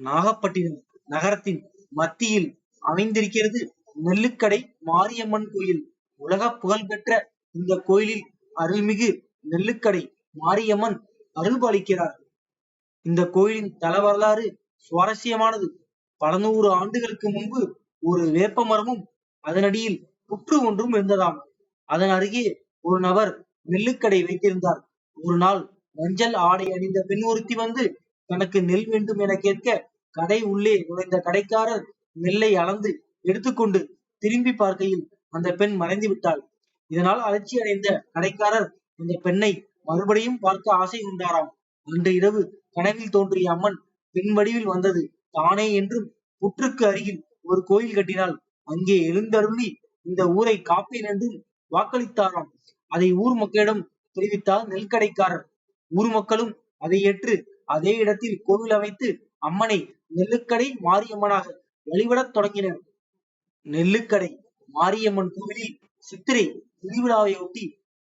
நாகப்பட்டினம் நகரத்தின் மத்தியில் அமைந்திருக்கிறது நெல்லுக்கடை மாரியம்மன் கோயில். உலக புகழ்பெற்ற இந்த கோயிலில் அருள்மிகு நெல்லுக்கடை மாரியம்மன் அருள்பாலிக்கிறார். இந்த கோயிலின் தல வரலாறு சுவாரஸ்யமானது. பல நூறு ஆண்டுகளுக்கு முன்பு ஒரு வேப்ப மரமும் அதனடியில் புற்று ஒன்றும் இருந்ததாம். அதன் அருகே ஒரு நபர் நெல்லுக்கடை வைத்திருந்தார். ஒரு நாள் மஞ்சள் ஆடை அணிந்த பெண் ஒருத்தி வந்து தனக்கு நெல் வேண்டும் என கேட்க, கடை உள்ளே நுழைந்த கடைக்காரர் நெல்லை அளந்து எடுத்துக்கொண்டு திரும்பி பார்க்கையில் அந்த பெண் மறைந்து விட்டாள். இதனால் அதிர்ச்சி அடைந்த கடைக்காரர் அந்த பெண்ணை மறுபடியும் பார்க்க ஆசை கொண்டாராம். அன்று இரவு கனவில் தோன்றிய அம்மன் பெண் வடிவில் வந்தது தானே என்றும் புற்றுக்கு அருகில் ஒரு கோயில் கட்டினால் அங்கே எழுந்தருளி இந்த ஊரை காப்பேன் என்றும் வாக்களித்தாராம். அதை ஊர் மக்களிடம் தெரிவித்தார் நெல்கடைக்காரர். ஊர் மக்களும் அதை ஏற்று அதே இடத்தில் கோவில் அமைத்து அம்மனை நெல்லுக்கடை மாரியம்மனாக வழிபடத் தொடங்கினர். நெல்லுக்கடை மாரியம்மன் கோவிலில் சித்திரை திருவிழாவையொட்டி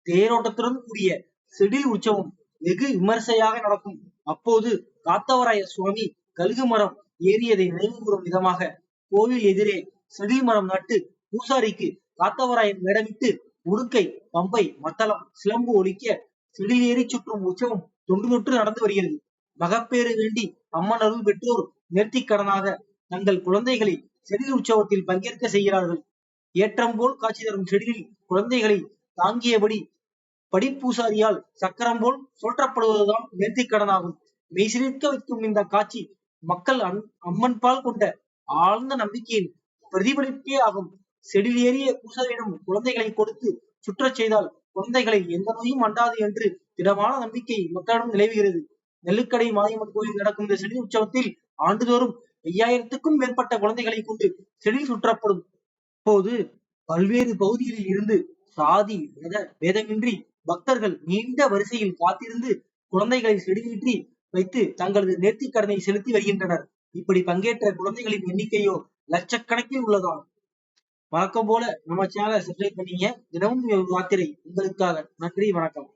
தேரோட்டத்துடன் கூடிய செடில் உற்சவம் வெகு விமர்சையாக நடக்கும். அப்போது காத்தவராய சுவாமி கழுகு மரம் ஏறியதை நினைவுகூறும் விதமாக கோவில் எதிரே செடில் மரம் நட்டு பூசாரிக்கு காத்தவராயன் வேடமிட்டு உடுக்கை, பம்பை, மத்தளம், சிலம்பு ஒலிக்க செடில் ஏறி சுற்றும் உற்சவம் தொன்று தொட்டு நடந்து வருகிறது. மகப்பேறு வேண்டி அம்மன் அருள் பெற்றோர் நேர்த்திக்கடனாக தங்கள் குழந்தைகளை செடில் உற்சவத்தில் பங்கேற்க செய்கிறார்கள். ஏற்றம் போல் காட்சி தரும் செடிலில் குழந்தைகளை தாங்கியபடி படிப்பூசாரியால் சக்கரம் போல் சுழற்றப்படுவதுதான் நேர்த்திக்கடனாகும். மெய்சிலிர்க்க வைக்கும் இந்த காட்சி மக்கள் அம்மன் பால் கொண்ட ஆழ்ந்த நம்பிக்கையின் பிரதிபலிப்பே ஆகும். செடில் ஏறிய பூசாரியிடம் குழந்தைகளை கொடுத்து சுற்றச் செய்தால் குழந்தைகளை எந்த நோயும் அண்டாது என்று திடமான நம்பிக்கை மக்களிடம் நிலவுகிறது. நெல்லுக்கடை மாரியம்மன் கோயில் நடக்கும் இந்த செடில் உற்சவத்தில் ஆண்டுதோறும் 5000க்கும் மேற்பட்ட குழந்தைகளை கொண்டு செடில் சுற்றப்படும். அப்போது பல்வேறு பகுதிகளில் இருந்து சாதி மத பேதமின்றி பக்தர்கள் நீண்ட வரிசையில் காத்திருந்து குழந்தைகளை செடிலேற்றி வைத்து தங்களது நேர்த்திக் கடனை செலுத்தி வருகின்றனர். இப்படி பங்கேற்ற குழந்தைகளின் எண்ணிக்கையோ லட்சக்கணக்கில் உள்ளதாம். வழக்கம் போல நம்ம சேனலை சப்ஸ்கிரைப் பண்ணீங்க. தினமும் யாத்திரை உங்களுக்காக. நன்றி, வணக்கம்.